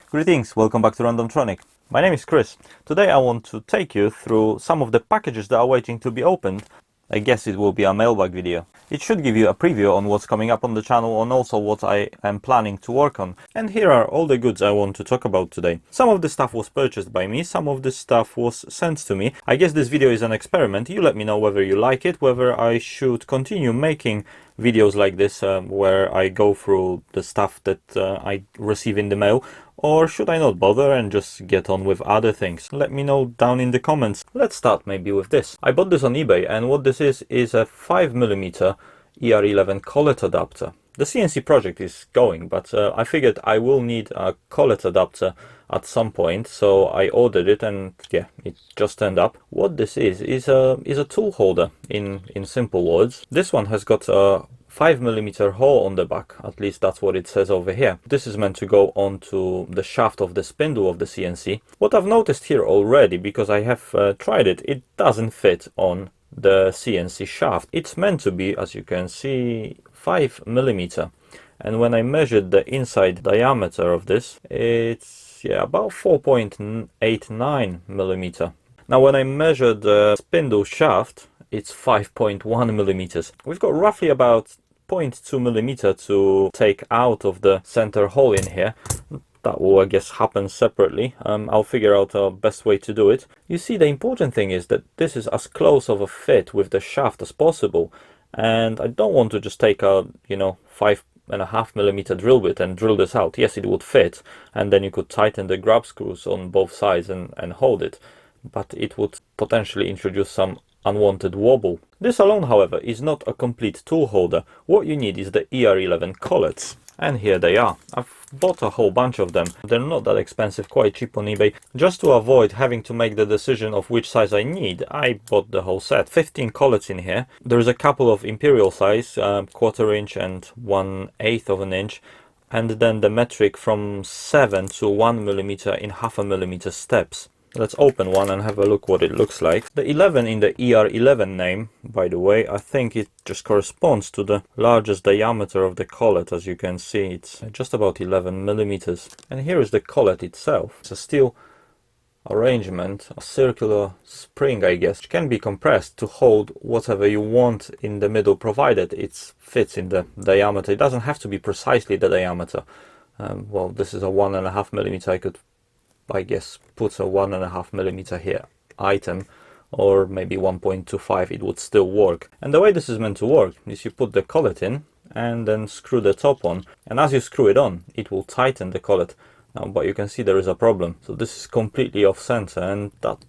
Greetings, welcome back to Randomtronic. My name is Chris. Today I want to take you through some of the packages that are waiting to be opened. I guess it will be a mailbag video. It should give you a preview on what's coming up on the channel and also what I am planning to work on. And here are all the goods I want to talk about today. Some of the stuff was purchased by me, some of the stuff was sent to me. I guess this video is an experiment. You let me know whether you like it, whether I should continue making videos like this where I go through the stuff that I receive in the mail, or should I not bother and just get on with other things? Let me know down in the comments. Let's start maybe with this. I bought this on eBay, and what this is a 5mm ER11 collet adapter. The CNC project is going, but I figured I will need a collet adapter at some point, so I ordered it, and yeah, it just turned up. What this is a tool holder in simple words. This one has got a 5mm hole on the back, at least that's what it says over here. This is meant to go onto the shaft of the spindle of the CNC. What I've noticed here already, because I have tried it, it doesn't fit on the CNC shaft. It's meant to be, as you can see, 5mm, and when I measured the inside diameter of this, it's about 4.89mm. Now when I measured the spindle shaft, it's 5.1mm. We've got roughly about 0.2mm to take out of the center hole in here. That will, I guess, happen separately. I'll figure out a best way to do it. You see, the important thing is that this is as close of a fit with the shaft as possible, and I don't want to just take a 5.5mm drill bit and drill this out. Yes, it would fit, and then you could tighten the grab screws on both sides and hold it, but it would potentially introduce some unwanted wobble. This alone, however, is not a complete tool holder. What you need is the ER11 collets, and here they are. I've bought a whole bunch of them. They're not that expensive, quite cheap on eBay. Just to avoid having to make the decision of which size I need, I bought the whole set. 15 collets in here. There's a couple of imperial size, 1/4 inch and 1/8 of an inch, and then the metric from 7 to 1mm in 0.5mm steps. Let's open one and have a look what it looks like. The 11 in the ER11 name, by the way, I think it just corresponds to the largest diameter of the collet. As you can see, it's just about 11mm. And here is the collet itself. It's a steel arrangement, a circular spring, I guess, which can be compressed to hold whatever you want in the middle, provided it fits in the diameter. It doesn't have to be precisely the diameter. Well, this is a 1.5mm. I could, I guess, put a 1.5mm here item, or maybe 1.25, it would still work. And the way this is meant to work is you put the collet in and then screw the top on, and as you screw it on, it will tighten the collet. Now, but you can see there is a problem. So this is completely off center, and that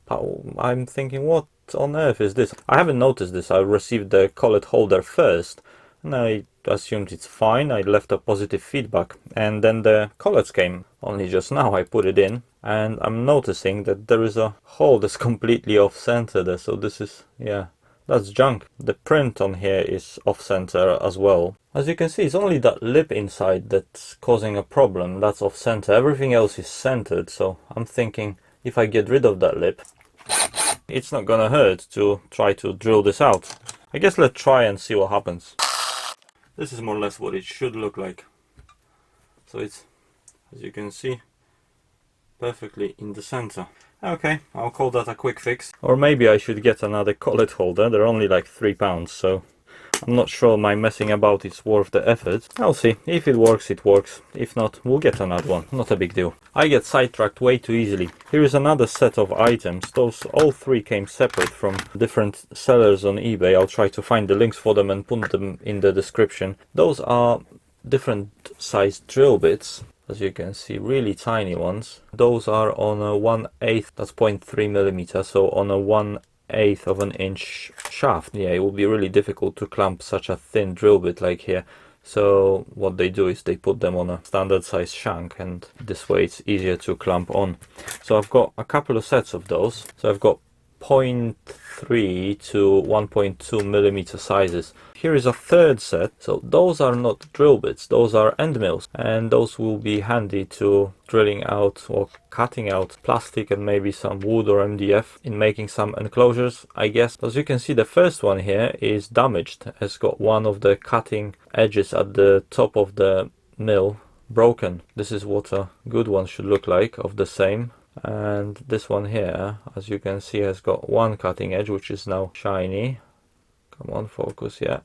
I'm thinking, what on earth is this? I haven't noticed this. I received the collet holder first, and I assumed it's fine. I left a positive feedback, and then the collets came. Only just now I put it in, and I'm noticing that there is a hole that's completely off center there. So this is, yeah, that's junk. The print on here is off center as well. As you can see, it's only that lip inside that's causing a problem. That's off center. Everything else is centered. So I'm thinking, if I get rid of that lip, it's not gonna hurt to try to drill this out. I guess let's try and see what happens. This is more or less what it should look like. So it's, as you can see, perfectly in the center. Okay, I'll call that a quick fix. Or maybe I should get another collet holder. They're only like £3, so I'm not sure my messing about is worth the effort. I'll see. If it works, it works. If not, we'll get another one. Not a big deal. I get sidetracked way too easily. Here is another set of items. Those all three came separate from different sellers on eBay. I'll try to find the links for them and put them in the description. Those are different sized drill bits. As you can see, really tiny ones. Those are on a 1/8, that's 0.3mm, so on a 1/8 of an inch shaft. Yeah, it will be really difficult to clamp such a thin drill bit like here. So what they do is they put them on a standard size shank, and this way it's easier to clamp on. So I've got a couple of sets of those. So I've got 0.3 to 1.2mm sizes. Here is a third set. So those are not drill bits, those are end mills, and those will be handy to drilling out or cutting out plastic and maybe some wood or MDF in making some enclosures, I guess. As you can see, the first one here is damaged. It's got one of the cutting edges at the top of the mill broken. This is what a good one should look like, of the same. And this one here, as you can see, has got one cutting edge, which is now shiny. Come on, focus, yeah.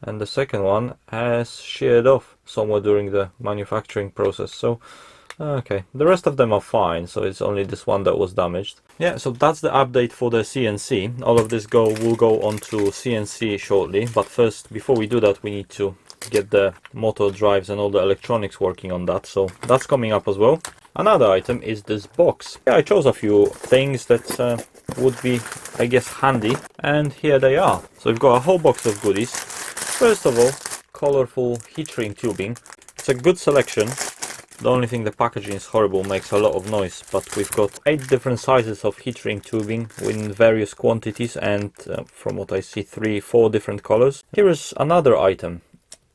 And the second one has sheared off somewhere during the manufacturing process. So, okay, the rest of them are fine, so it's only this one that was damaged. Yeah, so that's the update for the CNC. All of this will go on to CNC shortly, but first, before we do that, we need to get the motor drives and all the electronics working on that, so that's coming up as well. Another item is this box. Yeah, I chose a few things that would be, I guess, handy, and here they are. So we've got a whole box of goodies. First of all, colorful heat shrink tubing. It's a good selection. The only thing, the packaging is horrible, makes a lot of noise, but we've got 8 different sizes of heat shrink tubing in various quantities, and from what I see, 3-4 different colors. Here is another item,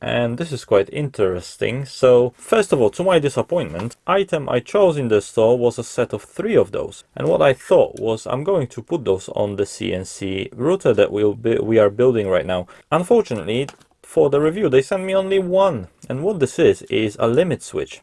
and this is quite interesting. So first of all, to my disappointment, item I chose in the store was a set of 3 of those, and what I thought was I'm going to put those on the CNC router that we are building right now. Unfortunately, for the review they sent me only one, and what this is a limit switch.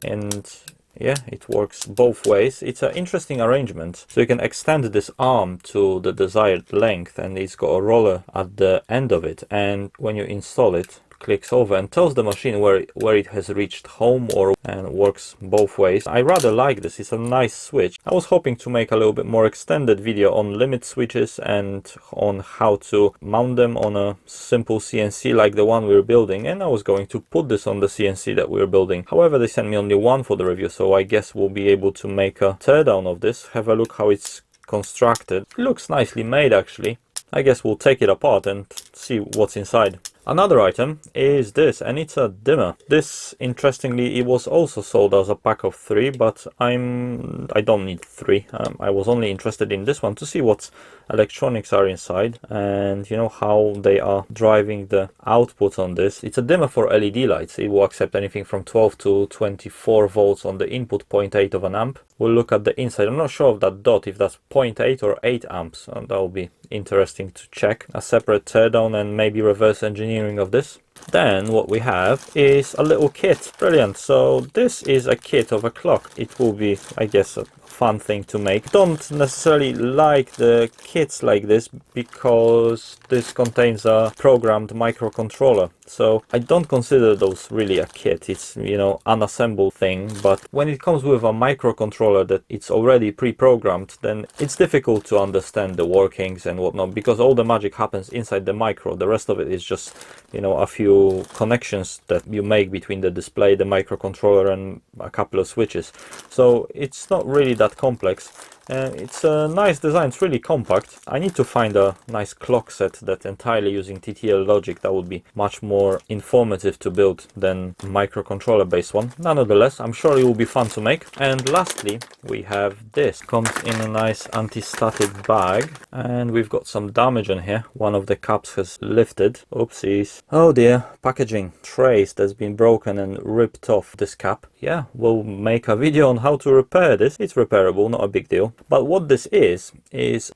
And yeah, it works both ways. It's an interesting arrangement, so you can extend this arm to the desired length, and it's got a roller at the end of it, and when you install it, clicks over and tells the machine where it has reached home, and works both ways. I rather like this. It's a nice switch. I was hoping to make a little bit more extended video on limit switches and on how to mount them on a simple CNC like the one we're building, and I was going to put this on the CNC that we're building. However, they sent me only one for the review, so I guess we'll be able to make a teardown of this. Have a look how it's constructed. It looks nicely made, actually. I guess we'll take it apart and see what's inside. Another item is this, and it's a dimmer. This, interestingly, it was also sold as a pack of 3, but I don't need 3. I was only interested in this one to see what electronics are inside, and you know how they are driving the output on this. It's a dimmer for LED lights. It will accept anything from 12 to 24 volts on the input, 0.8 of an amp. We'll look at the inside. I'm not sure of that dot, if that's 0.8 or 8 amps, and that will be interesting to check. A separate teardown and maybe reverse engineering of this. Then what we have is a little kit. Brilliant. So this is a kit of a clock. It will be, I guess, a fun thing to make. Don't necessarily like the kits like this because this contains a programmed microcontroller, so I don't consider those really a kit. It's, you know, unassembled thing. But when it comes with a microcontroller that it's already pre-programmed, then it's difficult to understand the workings and whatnot, because all the magic happens inside the micro. The rest of it is just, you know, a few connections that you make between the display, the microcontroller, and a couple of switches. So it's not really that complex. It's a nice design. It's really compact. I need to find a nice clock set that entirely using TTL logic. That would be much more informative to build than microcontroller based one. Nonetheless, I'm sure it will be fun to make. And lastly, we have this. Comes in a nice anti-static bag, and we've got some damage on here. One of the caps has lifted. Oopsies. Oh dear. Packaging trace that's been broken and ripped off this cap. Yeah, we'll make a video on how to repair this. It's repairable, not a big deal. But what this is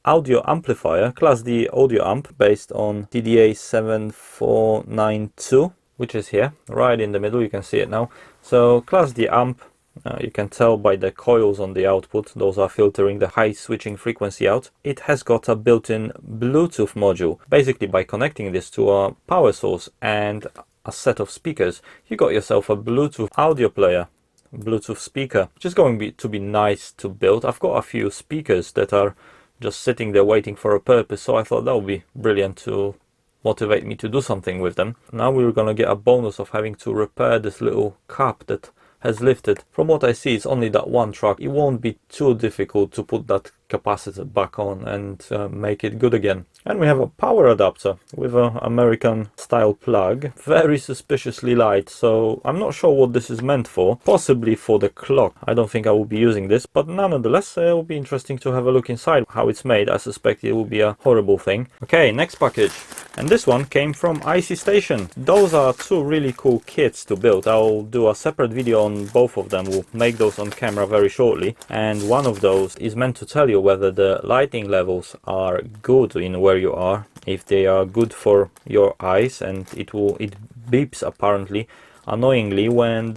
audio amplifier, Class D audio amp based on TDA 7492, which is here, right in the middle. You can see it now. So Class D amp, you can tell by the coils on the output. Those are filtering the high switching frequency out. It has got a built-in Bluetooth module. Basically, by connecting this to a power source and a set of speakers, you got yourself a Bluetooth audio player. Bluetooth speaker, which is going to be nice to build. I've got a few speakers that are just sitting there waiting for a purpose, so I thought that would be brilliant to motivate me to do something with them. Now we're gonna get a bonus of having to repair this little cap that has lifted. From what I see, it's only that one track. It won't be too difficult to put that capacitor back on and make it good again. And we have a power adapter with an American style plug, very suspiciously light, so I'm not sure what this is meant for. Possibly for the clock. I don't think I will be using this, but nonetheless it will be interesting to have a look inside how it's made. I suspect it will be a horrible thing. Okay, next package, and this one came from IC Station. Those are 2 really cool kits to build. I'll do a separate video on both of them. We'll make those on camera very shortly, and one of those is meant to tell you whether the lighting levels are good in where you are, if they are good for your eyes, and it beeps apparently annoyingly when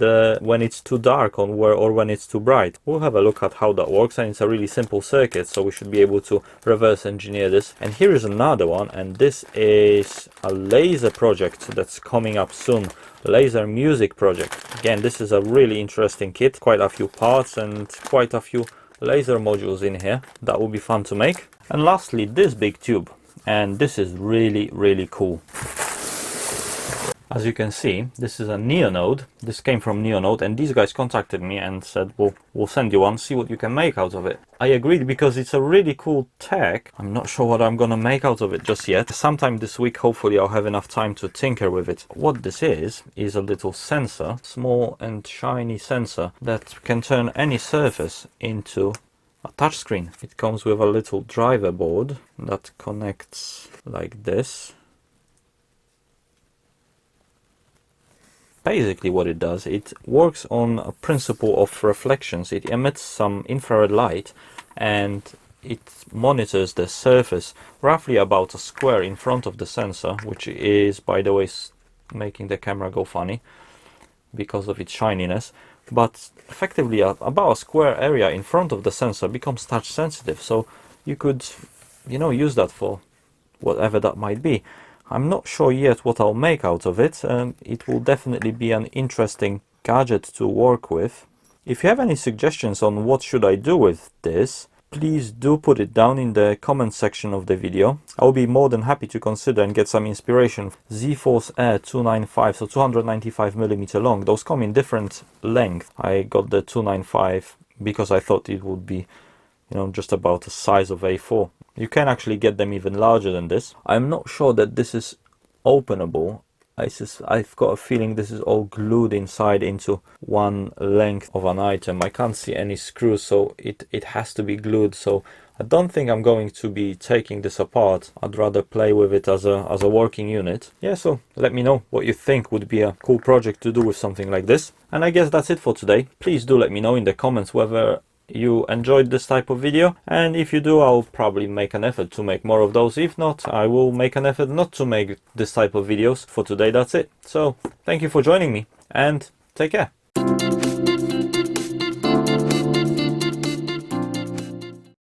it's too dark or when it's too bright. We'll have a look at how that works, and it's a really simple circuit, so we should be able to reverse engineer this. And here is another one, and this is a laser project that's coming up soon. Laser music project. Again, this is a really interesting kit, quite a few parts and quite a few laser modules in here. That will be fun to make. And lastly, this big tube, and this is really cool. As you can see, this is a Neonode. This came from Neonode, and these guys contacted me and said, well, we'll send you one, see what you can make out of it. I agreed because it's a really cool tech. I'm not sure what I'm gonna make out of it just yet. Sometime this week, hopefully, I'll have enough time to tinker with it. What this is a little sensor, small and shiny sensor that can turn any surface into a touchscreen. It comes with a little driver board that connects like this. Basically what it does, it works on a principle of reflections. It emits some infrared light and it monitors the surface roughly about a square in front of the sensor, which is, by the way, making the camera go funny because of its shininess. But effectively about a square area in front of the sensor becomes touch sensitive, so you could, use that for whatever that might be. I'm not sure yet what I'll make out of it. It will definitely be an interesting gadget to work with. If you have any suggestions on what should I do with this, please do put it down in the comment section of the video. I'll be more than happy to consider and get some inspiration. Z-Force Air 295, so 295mm long. Those come in different length. I got the 295 because I thought it would be, just about the size of A4. You can actually get them even larger than this. I'm not sure that this is openable. I've got a feeling this is all glued inside into one length of an item. I can't see any screws, so it has to be glued. So I don't think I'm going to be taking this apart. I'd rather play with it as a working unit. Yeah, so let me know what you think would be a cool project to do with something like this. And I guess that's it for today. Please do let me know in the comments whether you enjoyed this type of video, and if you do, I'll probably make an effort to make more of those. If not, I will make an effort not to make this type of videos. For today, that's it. So thank you for joining me and take care.